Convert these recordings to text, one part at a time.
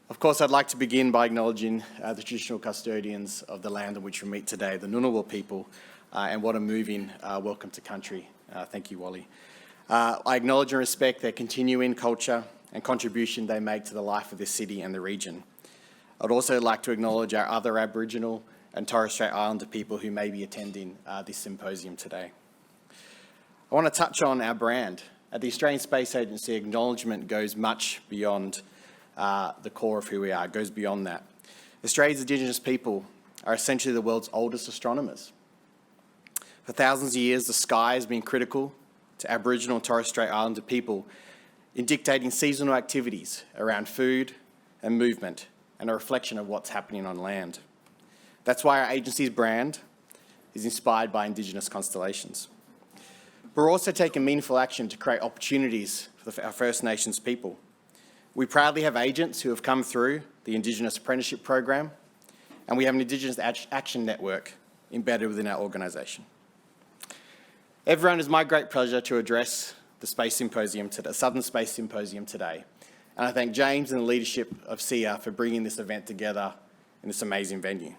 Of course, I'd like to begin by acknowledging the traditional custodians of the land on which we meet today, the Ngunnawal people, and what a moving welcome to country. Thank you, Wally. I acknowledge and respect their continuing culture and contribution they make to the life of this city and the region. I'd also like to acknowledge our other Aboriginal and Torres Strait Islander people who may be attending this symposium today. I want to touch on our brand. At the Australian Space Agency, acknowledgement goes much beyond the core of who we are, it goes beyond that. Australia's Indigenous people are essentially the world's oldest astronomers. For thousands of years, the sky has been critical to Aboriginal and Torres Strait Islander people in dictating seasonal activities around food and movement, and a reflection of what's happening on land. That's why our agency's brand is inspired by Indigenous constellations. We're also taking meaningful action to create opportunities for our First Nations people. We proudly have agents who have come through the Indigenous Apprenticeship Program, and we have an Indigenous Action Network embedded within our organisation. Everyone, it's my great pleasure to address the Space Symposium today, Southern Space Symposium today. And I thank James and the leadership of SIAA for bringing this event together in this amazing venue.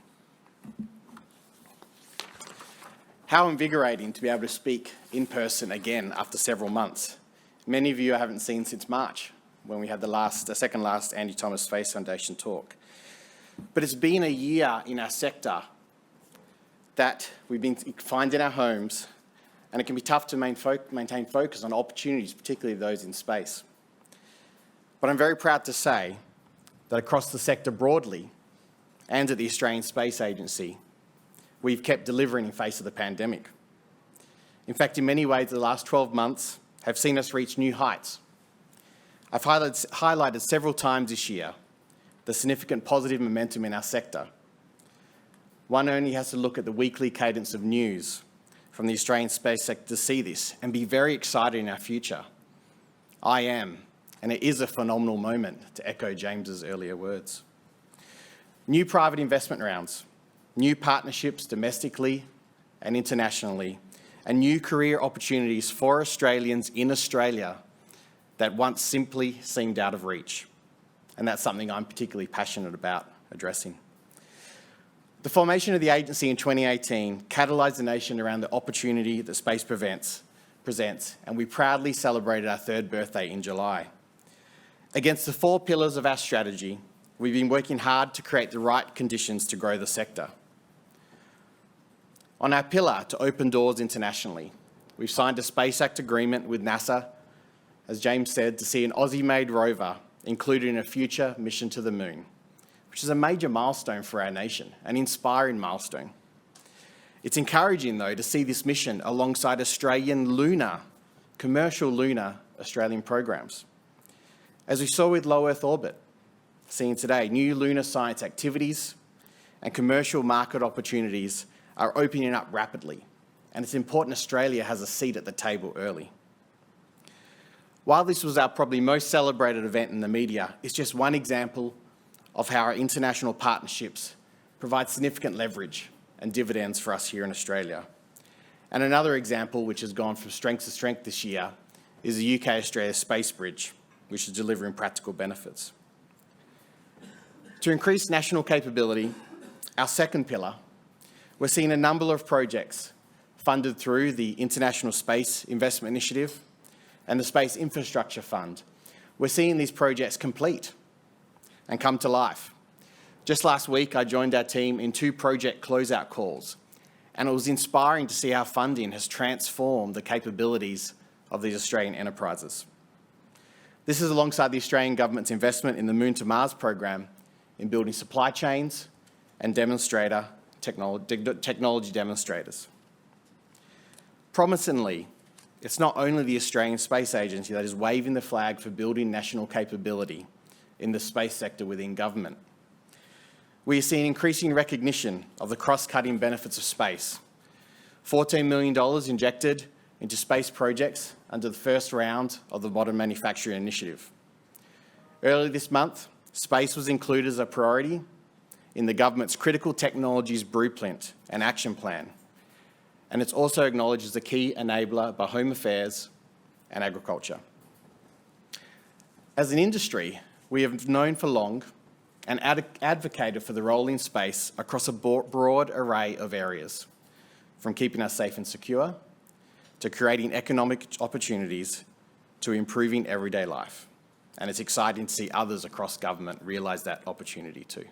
How invigorating to be able to speak in person again after several months. Many of you I haven't seen since March, when we had the second last Andy Thomas Space Foundation talk. But it's been a year in our sector that we've been confined in our homes, and it can be tough to maintain focus on opportunities, particularly those in space. But I'm very proud to say that across the sector broadly, and at the Australian Space Agency, we've kept delivering in face of the pandemic. In fact, in many ways, the last 12 months have seen us reach new heights. I've highlighted several times this year the significant positive momentum in our sector. One only has to look at the weekly cadence of news from the Australian space sector to see this and be very excited in our future. I am, and it is a phenomenal moment, to echo James's earlier words. New private investment rounds, new partnerships domestically and internationally, and new career opportunities for Australians in Australia that once simply seemed out of reach. And that's something I'm particularly passionate about addressing. The formation of the agency in 2018 catalysed the nation around the opportunity that space presents, and we proudly celebrated our third birthday in July. Against the 4 pillars of our strategy, we've been working hard to create the right conditions to grow the sector. On our pillar to open doors internationally, we've signed a Space Act agreement with NASA, as James said, to see an Aussie-made rover included in a future mission to the moon, which is a major milestone for our nation, an inspiring milestone. It's encouraging, though, to see this mission alongside commercial lunar Australian programs. As we saw with low Earth orbit, seeing today, new lunar science activities and commercial market opportunities are opening up rapidly, and it's important Australia has a seat at the table early. While this was our probably most celebrated event in the media, it's just one example of how our international partnerships provide significant leverage and dividends for us here in Australia. And another example, which has gone from strength to strength this year, is the UK-Australia Space Bridge, which is delivering practical benefits. To increase national capability, our second pillar, we're seeing a number of projects funded through the International Space Investment Initiative and the Space Infrastructure Fund. We're seeing these projects complete and come to life. Just last week, I joined our team in 2 project closeout calls, and it was inspiring to see how funding has transformed the capabilities of these Australian enterprises. This is alongside the Australian government's investment in the Moon to Mars program in building supply chains and technology demonstrators. Promisingly, it's not only the Australian Space Agency that is waving the flag for building national capability in the space sector within government. We are seeing increasing recognition of the cross-cutting benefits of space. $14 million injected into space projects under the first round of the Modern Manufacturing Initiative. Earlier this month, space was included as a priority in the government's Critical Technologies Blueprint and Action Plan, and it's also acknowledged as a key enabler by Home Affairs and Agriculture. As an industry, we have known for long and advocated for the role in space across a broad array of areas, from keeping us safe and secure, to creating economic opportunities, to improving everyday life. And it's exciting to see others across government realise that opportunity too.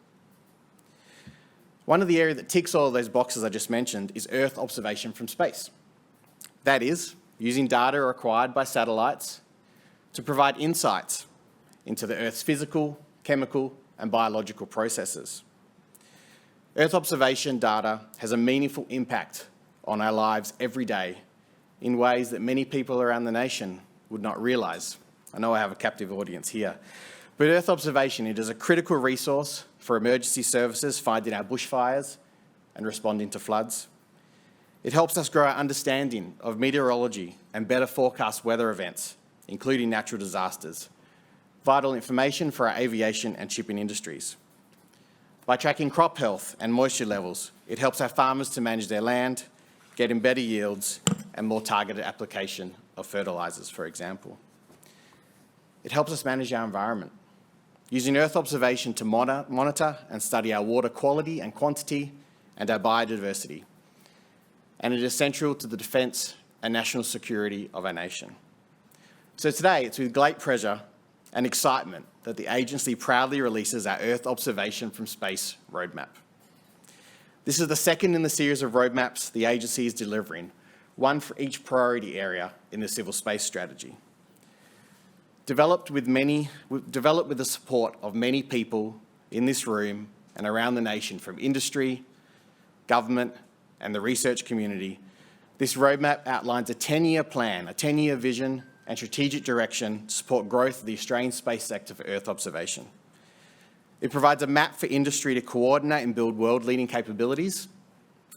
One of the areas that ticks all of those boxes I just mentioned is Earth observation from space. That is, using data acquired by satellites to provide insights into the Earth's physical, chemical, and biological processes. Earth observation data has a meaningful impact on our lives every day in ways that many people around the nation would not realise. I know I have a captive audience here. But Earth observation, it is a critical resource for emergency services finding our bushfires and responding to floods. It helps us grow our understanding of meteorology and better forecast weather events, including natural disasters. Vital information for our aviation and shipping industries. By tracking crop health and moisture levels, it helps our farmers to manage their land, getting better yields and more targeted application of fertilisers, for example. It helps us manage our environment, using Earth observation to monitor and study our water quality and quantity and our biodiversity. And it is central to the defence and national security of our nation. So today, it's with great pleasure and excitement that the agency proudly releases our Earth observation from space roadmap. This is the second in the series of roadmaps the agency is delivering, one for each priority area in the civil space strategy. Developed with the support of many people in this room and around the nation, from industry, government, and the research community, this roadmap outlines a 10-year plan, a 10-year vision and strategic direction to support growth of the Australian space sector for Earth observation. It provides a map for industry to coordinate and build world-leading capabilities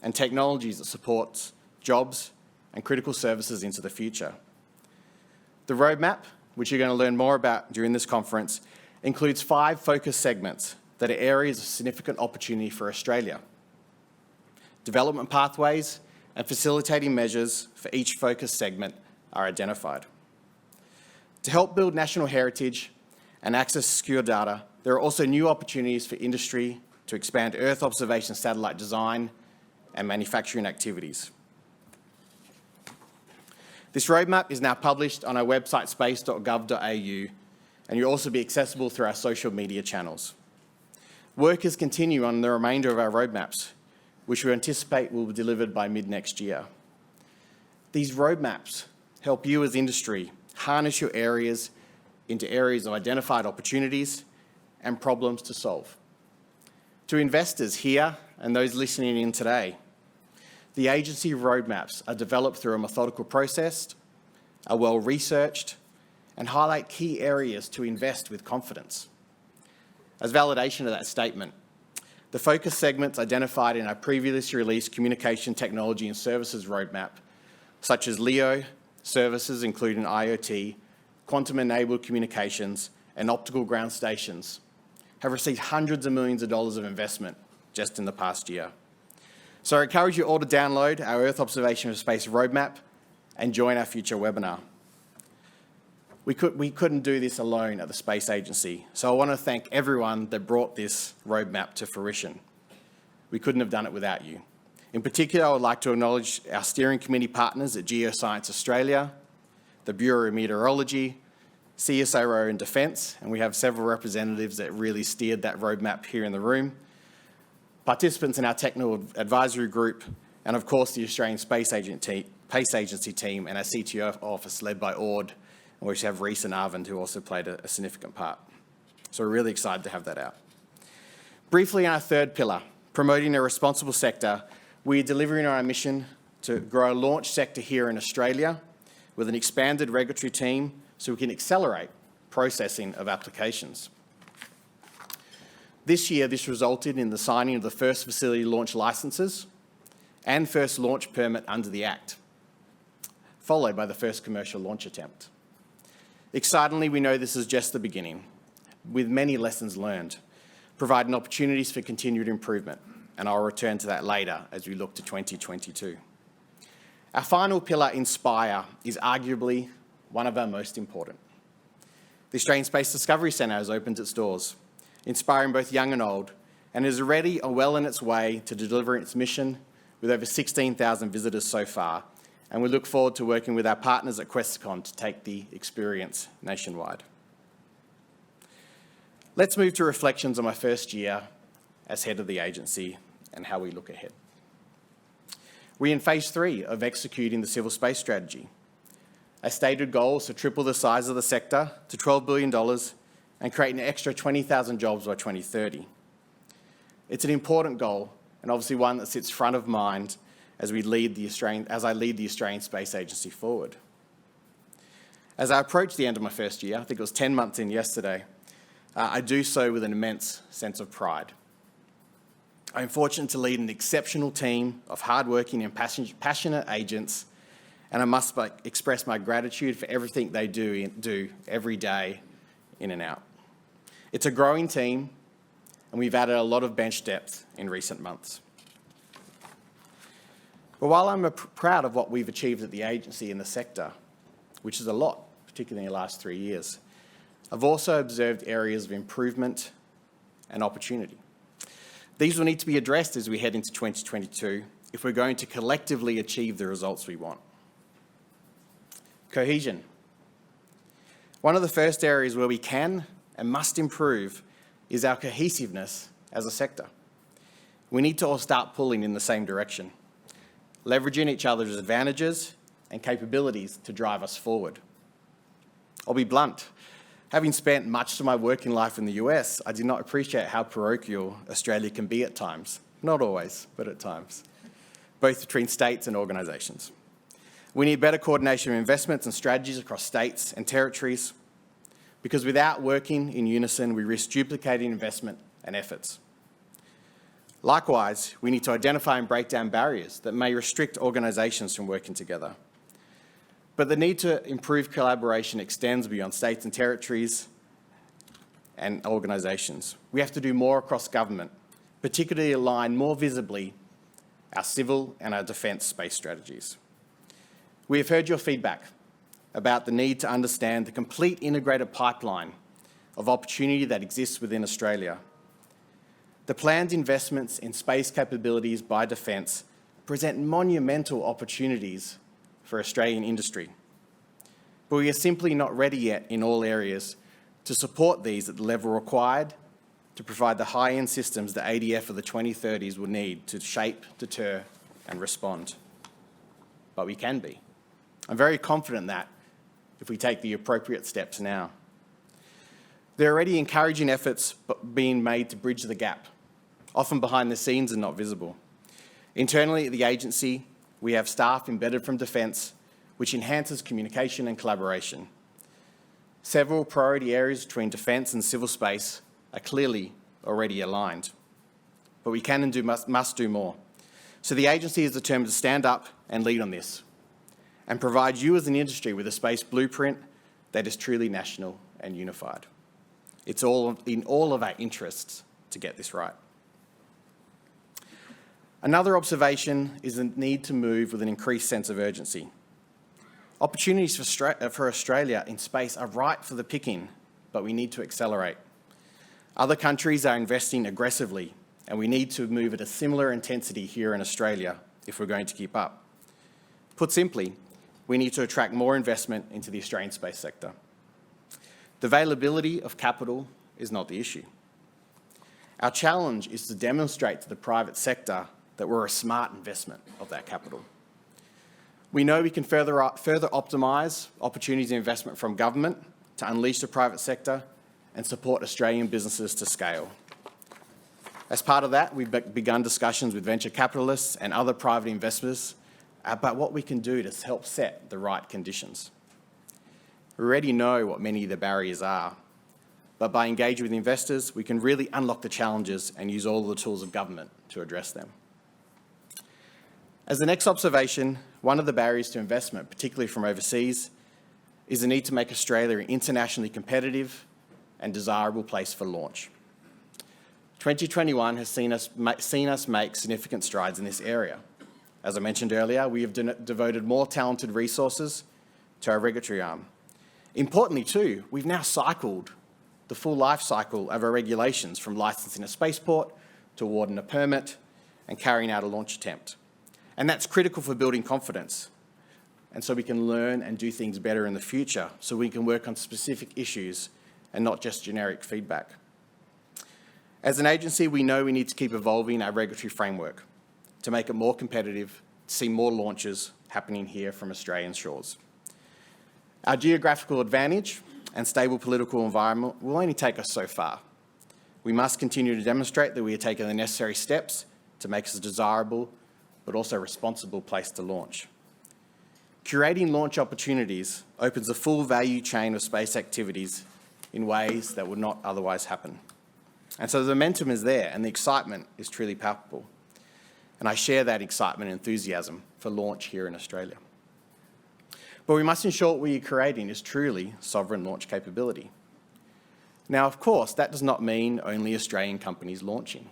and technologies that support jobs and critical services into the future. The roadmap, which you're going to learn more about during this conference, includes 5 focus segments that are areas of significant opportunity for Australia. Development pathways and facilitating measures for each focus segment are identified. To help build national heritage and access secure data, there are also new opportunities for industry to expand Earth observation satellite design and manufacturing activities. This roadmap is now published on our website space.gov.au, and you'll also be accessible through our social media channels. Work is continuing on the remainder of our roadmaps, which we anticipate will be delivered by mid-next year. These roadmaps help you as industry harness your areas into areas of identified opportunities and problems to solve. To investors here and those listening in today, the agency roadmaps are developed through a methodical process, are well-researched, and highlight key areas to invest with confidence. As validation of that statement, the focus segments identified in our previously released Communication Technology and Services roadmap, such as LEO, services including IoT, quantum-enabled communications, and optical ground stations, have received hundreds of millions of dollars of investment just in the past year. So I encourage you all to download our Earth Observation of Space roadmap and join our future webinar. We couldn't do this alone at the Space Agency, so I want to thank everyone that brought this roadmap to fruition. We couldn't have done it without you. In particular, I would like to acknowledge our steering committee partners at Geoscience Australia, the Bureau of Meteorology, CSIRO and Defence, and we have several representatives that really steered that roadmap here in the room, participants in our technical advisory group, and of course the Australian Space Agency team and our CTO office led by Ord, and we have Reese and Arvind who also played a significant part. So we're really excited to have that out. Briefly on our third pillar, promoting a responsible sector, we are delivering on our mission to grow a launch sector here in Australia with an expanded regulatory team so we can accelerate processing of applications. This year, this resulted in the signing of the first facility launch licences and first launch permit under the Act, followed by the first commercial launch attempt. Excitingly, we know this is just the beginning, with many lessons learned, providing opportunities for continued improvement, and I'll return to that later as we look to 2022. Our final pillar, Inspire, is arguably one of our most important. The Australian Space Discovery Centre has opened its doors, inspiring both young and old, and is already well on its way to delivering its mission with over 16,000 visitors so far, and we look forward to working with our partners at Questacon to take the experience nationwide. Let's move to reflections on my first year as head of the agency and how we look ahead. We're in phase 3 of executing the civil space strategy. Our stated goal is to triple the size of the sector to $12 billion and create an extra 20,000 jobs by 2030. It's an important goal, and obviously one that sits front of mind as I lead the Australian Space Agency forward. As I approach the end of my first year, I think it was 10 months in yesterday, I do so with an immense sense of pride. I'm fortunate to lead an exceptional team of hardworking and passionate agents, and I must express my gratitude for everything they do every day in and out. It's a growing team, and we've added a lot of bench depth in recent months. But while I'm proud of what we've achieved at the agency in the sector, which is a lot, particularly in the last 3 years, I've also observed areas of improvement and opportunity. These will need to be addressed as we head into 2022 if we're going to collectively achieve the results we want. Cohesion. One of the first areas where we can and must improve is our cohesiveness as a sector. We need to all start pulling in the same direction, leveraging each other's advantages and capabilities to drive us forward. I'll be blunt. Having spent much of my working life in the US, I did not appreciate how parochial Australia can be at times. Not always, but at times, both between states and organisations. We need better coordination of investments and strategies across states and territories, because without working in unison, we risk duplicating investment and efforts. Likewise, we need to identify and break down barriers that may restrict organisations from working together. But the need to improve collaboration extends beyond states and territories and organisations. We have to do more across government, particularly align more visibly our civil and our defence space strategies. We have heard your feedback about the need to understand the complete integrated pipeline of opportunity that exists within Australia. The planned investments in space capabilities by defence present monumental opportunities for Australian industry. But we are simply not ready yet in all areas to support these at the level required to provide the high-end systems the ADF of the 2030s will need to shape, deter and respond. But we can be. I'm very confident that if we take the appropriate steps now. There are already encouraging efforts being made to bridge the gap, often behind the scenes and not visible. Internally at the agency, we have staff embedded from defence, which enhances communication and collaboration. Several priority areas between defence and civil space are clearly already aligned, but we can and must do more. So the agency is determined to stand up and lead on this and provide you as an industry with a space blueprint that is truly national and unified. It's all in all of our interests to get this right. Another observation is the need to move with an increased sense of urgency. Opportunities for Australia in space are ripe for the picking, but we need to accelerate. Other countries are investing aggressively, and we need to move at a similar intensity here in Australia if we're going to keep up. Put simply, we need to attract more investment into the Australian space sector. The availability of capital is not the issue. Our challenge is to demonstrate to the private sector that we're a smart investment of that capital. We know we can further optimise opportunities and investment from government to unleash the private sector and support Australian businesses to scale. As part of that, we've begun discussions with venture capitalists and other private investors about what we can do to help set the right conditions. We already know what many of the barriers are, but by engaging with investors, we can really unlock the challenges and use all the tools of government to address them. As the next observation, one of the barriers to investment, particularly from overseas, is the need to make Australia an internationally competitive and desirable place for launch. 2021 has seen us make significant strides in this area. As I mentioned earlier, we have devoted more talented resources to our regulatory arm. Importantly too, we've now cycled the full life cycle of our regulations, from licensing a spaceport to awarding a permit and carrying out a launch attempt. And that's critical for building confidence, and so we can learn and do things better in the future, so we can work on specific issues and not just generic feedback. As an agency, we know we need to keep evolving our regulatory framework to make it more competitive, to see more launches happening here from Australian shores. Our geographical advantage and stable political environment will only take us so far. We must continue to demonstrate that we are taking the necessary steps to make us a desirable but also responsible place to launch. Curating launch opportunities opens the full value chain of space activities in ways that would not otherwise happen. And so the momentum is there and the excitement is truly palpable. And I share that excitement and enthusiasm for launch here in Australia. But we must ensure what we are creating is truly sovereign launch capability. Now, of course, that does not mean only Australian companies launching.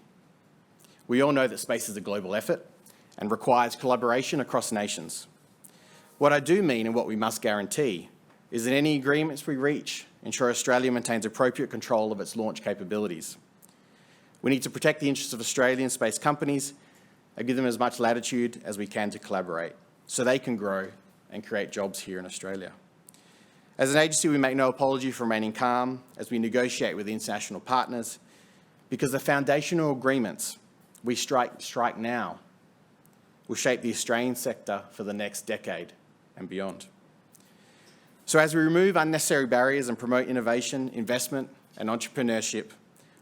We all know that space is a global effort and requires collaboration across nations. What I do mean and what we must guarantee is that any agreements we reach ensure Australia maintains appropriate control of its launch capabilities. We need to protect the interests of Australian space companies and give them as much latitude as we can to collaborate so they can grow and create jobs here in Australia. As an agency, we make no apology for remaining calm as we negotiate with international partners, because the foundational agreements we strike now will shape the Australian sector for the next decade and beyond. So as we remove unnecessary barriers and promote innovation, investment and entrepreneurship,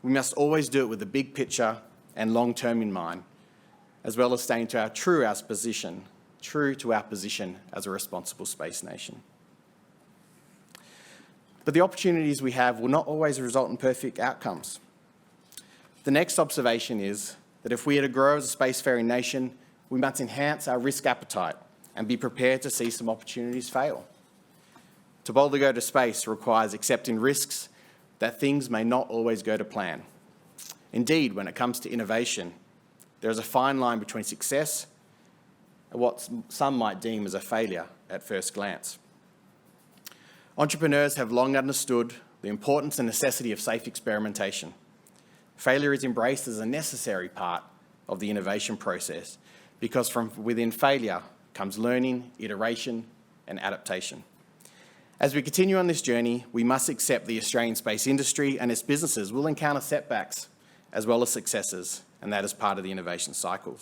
we must always do it with the big picture and long-term in mind, as well as staying true to our position as a responsible space nation. But the opportunities we have will not always result in perfect outcomes. The next observation is that if we are to grow as a spacefaring nation, we must enhance our risk appetite and be prepared to see some opportunities fail. To boldly go to space requires accepting risks that things may not always go to plan. Indeed, when it comes to innovation, there is a fine line between success and what some might deem as a failure at first glance. Entrepreneurs have long understood the importance and necessity of safe experimentation. Failure is embraced as a necessary part of the innovation process, because from within failure comes learning, iteration, and adaptation. As we continue on this journey, we must accept the Australian space industry and its businesses will encounter setbacks as well as successes, and that is part of the innovation cycle.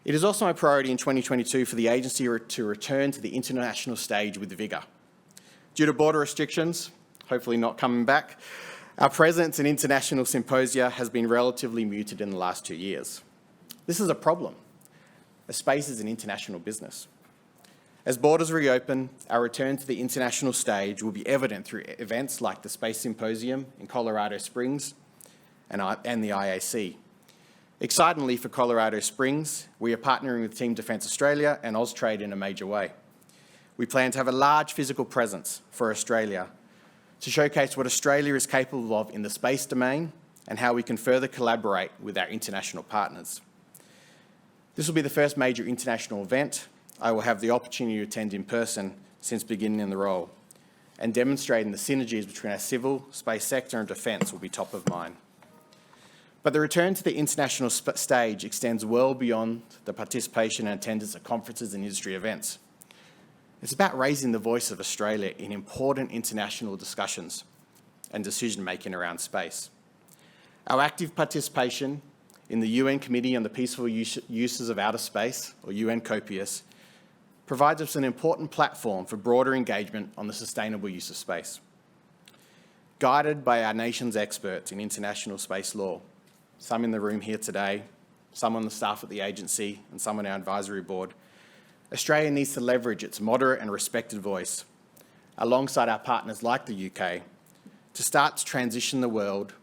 It is also my priority in 2022 for the agency to return to the international stage with vigour. Due to border restrictions, hopefully not coming back, our presence in international symposia has been relatively muted in the last 2 years. This is a problem, as space is an international business. As borders reopen, our return to the international stage will be evident through events like the Space Symposium in Colorado Springs and the IAC. Excitingly for Colorado Springs, we are partnering with Team Defence Australia and Austrade in a major way. We plan to have a large physical presence for Australia to showcase what Australia is capable of in the space domain and how we can further collaborate with our international partners. This will be the first major international event I will have the opportunity to attend in person since beginning in the role, and demonstrating the synergies between our civil, space sector and defence will be top of mind. But the return to the international stage extends well beyond the participation and attendance at conferences and industry events. It's about raising the voice of Australia in important international discussions and decision-making around space. Our active participation in the UN Committee on the Peaceful Uses of Outer Space, or UN COPIUS, provides us an important platform for broader engagement on the sustainable use of space. Guided by our nation's experts in international space law, some in the room here today, some on the staff at the agency, and some on our advisory board, Australia needs to leverage its moderate and respected voice, alongside our partners like the UK, to start to transition the world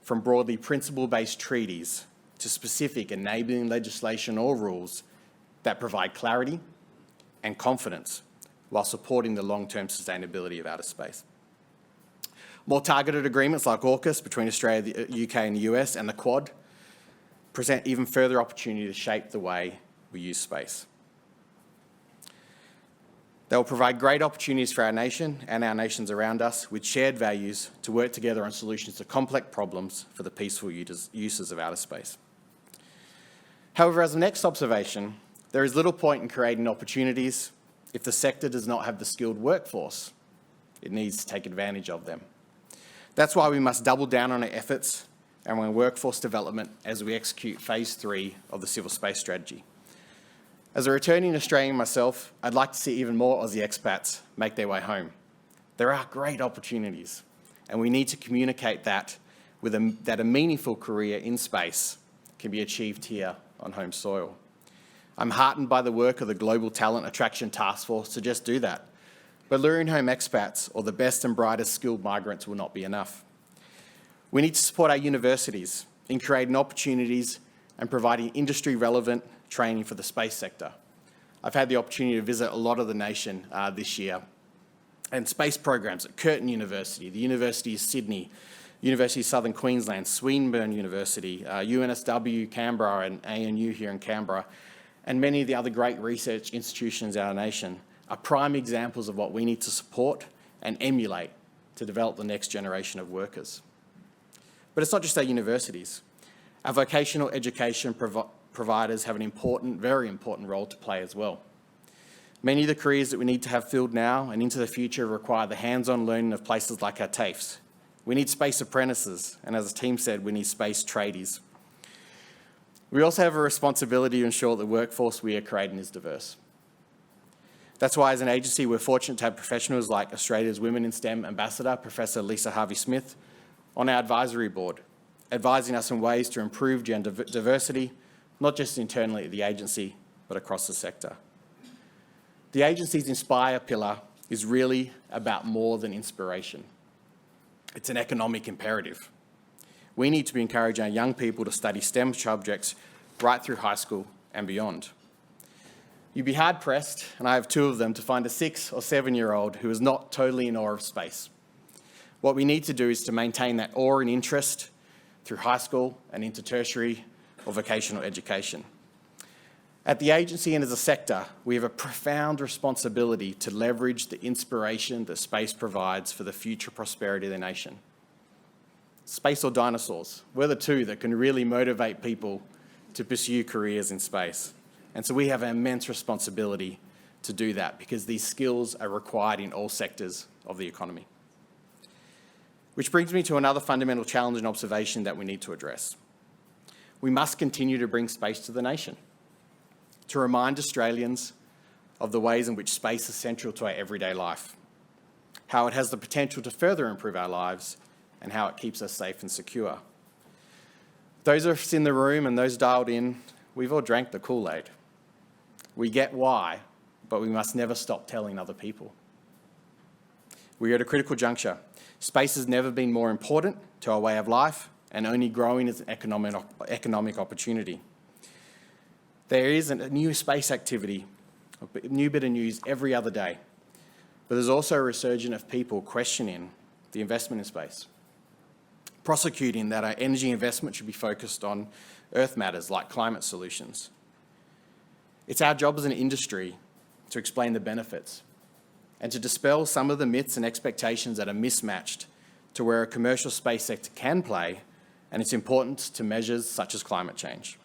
from broadly principle-based treaties to specific enabling legislation or rules that provide clarity and confidence while supporting the long-term sustainability of outer space. More targeted agreements like AUKUS between Australia, the UK and the US and the Quad present even further opportunity to shape the way we use space. They will provide great opportunities for our nation and our nations around us with shared values to work together on solutions to complex problems for the peaceful uses of outer space. However, as the next observation, there is little point in creating opportunities if the sector does not have the skilled workforce it needs to take advantage of them. That's why we must double down on our efforts and on workforce development as we execute Phase 3 of the Civil Space Strategy. As a returning Australian myself, I'd like to see even more Aussie expats make their way home. There are great opportunities, and we need to communicate that that a meaningful career in space can be achieved here on home soil. I'm heartened by the work of the Global Talent Attraction Task Force to just do that. But luring home expats or the best and brightest skilled migrants will not be enough. We need to support our universities in creating opportunities and providing industry-relevant training for the space sector. I've had the opportunity to visit a lot of the nation this year, and space programs at Curtin University, the University of Sydney, University of Southern Queensland, Swinburne University, UNSW Canberra and ANU here in Canberra, and many of the other great research institutions in our nation are prime examples of what we need to support and emulate to develop the next generation of workers. But it's not just our universities. Our vocational education providers have an important, very important role to play as well. Many of the careers that we need to have filled now and into the future require the hands-on learning of places like our TAFEs. We need space apprentices, and as the team said, we need space tradies. We also have a responsibility to ensure that the workforce we are creating is diverse. That's why, as an agency, we're fortunate to have professionals like Australia's Women in STEM Ambassador, Professor Lisa Harvey-Smith, on our advisory board, advising us on ways to improve gender diversity, not just internally at the agency, but across the sector. The agency's Inspire pillar is really about more than inspiration. It's an economic imperative. We need to be encouraging our young people to study STEM subjects right through high school and beyond. You'd be hard-pressed, and I have two of them, to find a 6 or 7-year-old who is not totally in awe of space. What we need to do is to maintain that awe and interest through high school and into tertiary or vocational education. At the agency and as a sector, we have a profound responsibility to leverage the inspiration that space provides for the future prosperity of the nation. Space or dinosaurs? We're the two that can really motivate people to pursue careers in space. And so we have an immense responsibility to do that because these skills are required in all sectors of the economy. Which brings me to another fundamental challenge and observation that we need to address. We must continue to bring space to the nation, to remind Australians of the ways in which space is central to our everyday life, how it has the potential to further improve our lives, and how it keeps us safe and secure. Those of us in the room and those dialed in, we've all drank the Kool-Aid. We get why, but we must never stop telling other people. We are at a critical juncture. Space has never been more important to our way of life and only growing as an economic opportunity. There is a new space activity, a new bit of news every other day, but there's also a resurgence of people questioning the investment in space, prosecuting that our energy investment should be focused on Earth matters like climate solutions. It's our job as an industry to explain the benefits and to dispel some of the myths and expectations that are mismatched to where a commercial space sector can play and its importance to measures such as climate change.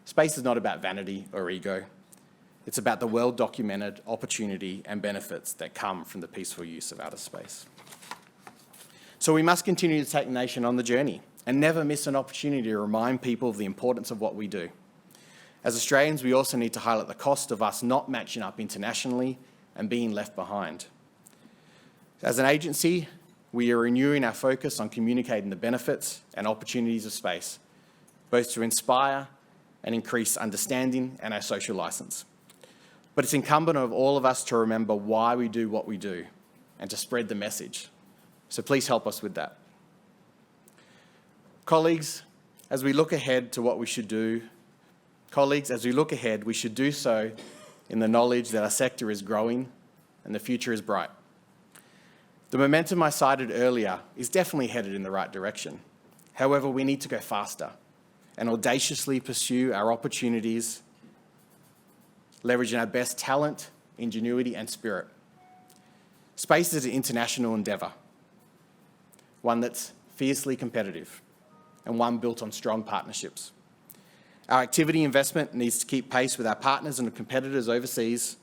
Space is not about vanity or ego. It's about the well-documented opportunity and benefits that come from the peaceful use of outer space. So we must continue to take the nation on the journey and never miss an opportunity to remind people of the importance of what we do. As Australians, we also need to highlight the cost of us not matching up internationally and being left behind. As an agency, we are renewing our focus on communicating the benefits and opportunities of space, both to inspire and increase understanding and our social licence. But it's incumbent on all of us to remember why we do what we do and to spread the message. So please help us with that. Colleagues, as we look ahead to what we should do, we should do so in the knowledge that our sector is growing and the future is bright. The momentum I cited earlier is definitely headed in the right direction. However, we need to go faster and audaciously pursue our opportunities, leveraging our best talent ingenuity and spirit. Space is an international endeavour, one that's fiercely competitive and one built on strong partnerships. Our activity investment needs to keep pace with our partners and competitors overseas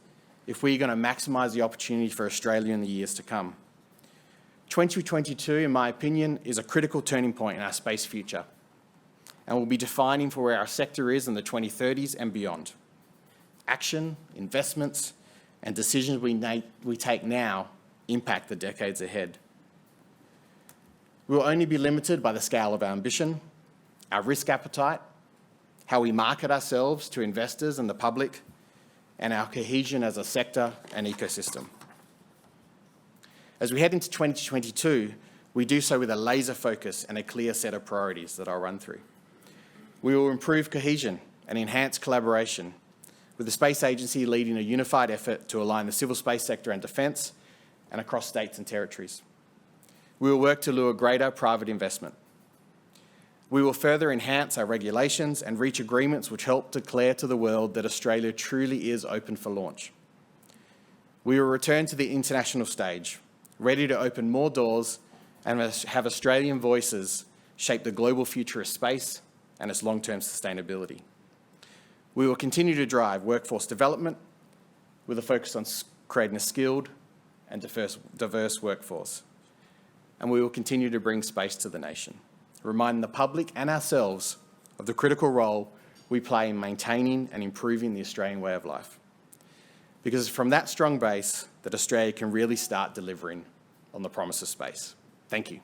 if we're going to maximise the opportunity for Australia in the years to come. 2022, in my opinion, is a critical turning point in our space future and will be defining for where our sector is in the 2030s and beyond. Action, investments, and decisions we take now impact the decades ahead. We will only be limited by the scale of our ambition, our risk appetite, how we market ourselves to investors and the public, and our cohesion as a sector and ecosystem. As we head into 2022, we do so with a laser focus and a clear set of priorities that I'll run through. We will improve cohesion and enhance collaboration, with the Space Agency leading a unified effort to align the civil space sector and defence and across states and territories. We will work to lure greater private investment. We will further enhance our regulations and reach agreements which help declare to the world that Australia truly is open for launch. We will return to the international stage, ready to open more doors and have Australian voices shape the global future of space and its long-term sustainability. We will continue to drive workforce development with a focus on creating a skilled and diverse workforce. And we will continue to bring space to the nation, reminding the public and ourselves of the critical role we play in maintaining and improving the Australian way of life. Because it's from that strong base that Australia can really start delivering on the promise of space. Thank you.